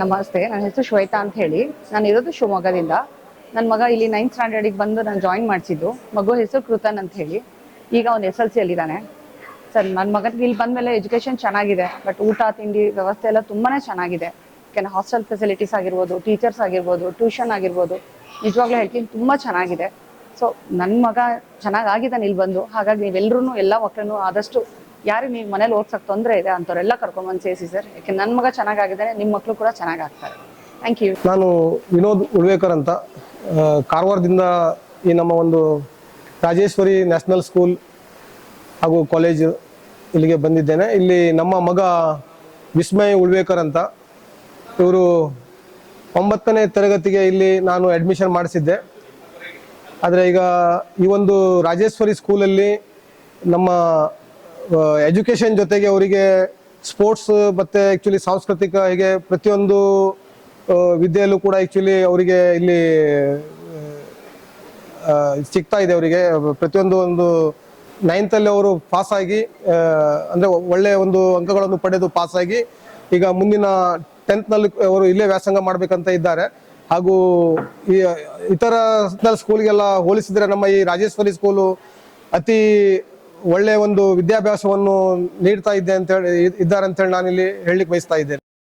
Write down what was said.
ನಮಸ್ತೆ, ನನ್ನ ಹೆಸರು ಶ್ವೇತಾ ಅಂತ ಹೇಳಿ. ನಾನು ಇರೋದು ಶಿವಮೊಗ್ಗದಿಂದ. ನನ್ನ ಮಗ ಇಲ್ಲಿ 9th ಸ್ಟ್ಯಾಂಡರ್ಡಿಗೆ ಬಂದು ನಾನು ಜಾಯಿನ್ ಮಾಡಿಸಿದ್ದು. ಮಗು ಹೆಸರು ಕೃತನ್ ಅಂತ ಹೇಳಿ. ಈಗ ಅವ್ನು SLC ಅಲ್ಲಿದ್ದಾನೆ. ಸರ್, ನನ್ನ ಮಗನಿಗೆ ಇಲ್ಲಿ ಬಂದಮೇಲೆ ಎಜುಕೇಷನ್ ಚೆನ್ನಾಗಿದೆ, ಬಟ್ ಊಟ ತಿಂಡಿ ವ್ಯವಸ್ಥೆ ಎಲ್ಲ ತುಂಬಾ ಚೆನ್ನಾಗಿದೆ. ಯಾಕೆಂದರೆ ಹಾಸ್ಟೆಲ್ ಫೆಸಿಲಿಟೀಸ್ ಆಗಿರ್ಬೋದು, ಟೀಚರ್ಸ್ ಆಗಿರ್ಬೋದು, ಟ್ಯೂಷನ್ ಆಗಿರ್ಬೋದು, ನಿಜವಾಗ್ಲೂ ಹೇಳ್ತೀನಿ ತುಂಬ ಚೆನ್ನಾಗಿದೆ. ಸೊ ನನ್ನ ಮಗ ಚೆನ್ನಾಗಾಗಿದ್ದಾನೆ ಇಲ್ಲಿ ಬಂದು. ಹಾಗಾಗಿ ನೀವೆಲ್ಲರೂ ಎಲ್ಲ ಮಕ್ಕಳನ್ನು ಆದಷ್ಟು ಯಾರಿಗೆ ನೀವು ಮನೇಲಿ ಓದ್ಸಕ್ಕೆ ತೊಂದರೆ ಇದೆ ಅಂಥವ್ರೆಲ್ಲ ಕರ್ಕೊಂಬಂದು ಸೇರಿಸಿ ಸರ್. ಯಾಕೆ ನನ್ನ ಮಗ ಚೆನ್ನಾಗಿದ್ದಾನೆ, ನಿಮ್ಮ ಮಕ್ಕಳು ಕೂಡ ಚೆನ್ನಾಗಾಗ್ತಾರೆ. Thank you. ನಾನು ವಿನೋದ್ ಉಳ್ವೇಕರ್ ಅಂತ ಕಾರವಾರದಿಂದ ಈ ನಮ್ಮ ಒಂದು ರಾಜೇಶ್ವರಿ ನ್ಯಾಷನಲ್ ಸ್ಕೂಲ್ ಹಾಗೂ ಕಾಲೇಜ್ ಇಲ್ಲಿಗೆ ಬಂದಿದ್ದೇನೆ. ಇಲ್ಲಿ ನಮ್ಮ ಮಗ ವಿಸ್ಮಯ್ ಉಳ್ವೇಕರ್ ಅಂತ, ಇವರು 9ನೇ ತರಗತಿಗೆ ಇಲ್ಲಿ ನಾನು ಅಡ್ಮಿಷನ್ ಮಾಡಿಸಿದ್ದೆ. ಆದರೆ ಈಗ ಈ ಒಂದು ರಾಜೇಶ್ವರಿ ಸ್ಕೂಲಲ್ಲಿ ನಮ್ಮ ಎಜುಕೇಷನ್ ಜೊತೆಗೆ ಅವರಿಗೆ ಸ್ಪೋರ್ಟ್ಸ್ ಮತ್ತು ಆ್ಯಕ್ಚುಲಿ ಸಾಂಸ್ಕೃತಿಕ ಹೀಗೆ ಪ್ರತಿಯೊಂದು ವಿದ್ಯೆಯಲ್ಲೂ ಕೂಡ ಆ್ಯಕ್ಚುಲಿ ಅವರಿಗೆ ಇಲ್ಲಿ ಸಿಗ್ತಾ ಇದೆ. ಅವರಿಗೆ ಪ್ರತಿಯೊಂದು ಒಂದು 9th ಅವರು ಪಾಸಾಗಿ ಅಂದರೆ ಒಳ್ಳೆಯ ಒಂದು ಅಂಕಗಳನ್ನು ಪಡೆದು ಪಾಸಾಗಿ ಈಗ ಮುಂದಿನ 10th ಅವರು ಇಲ್ಲೇ ವ್ಯಾಸಂಗ ಮಾಡಬೇಕಂತ ಇದ್ದಾರೆ. ಹಾಗೂ ಈ ಇತರ ಸ್ಕೂಲ್ಗೆಲ್ಲ ಹೋಲಿಸಿದರೆ ನಮ್ಮ ಈ ರಾಜೇಶ್ವರಿ ಸ್ಕೂಲು ಅತಿ ಒಳ್ಳೆಯ ಒಂದು ವಿದ್ಯಾಭ್ಯಾಸವನ್ನು ನೀಡ್ತಾ ಇದ್ದಾರೆ ಅಂತೇಳಿ ನಾನಿಲ್ಲಿ ಹೇಳಲಿಕ್ಕೆ ಬಯಸ್ತಾ ಇದ್ದೇನೆ.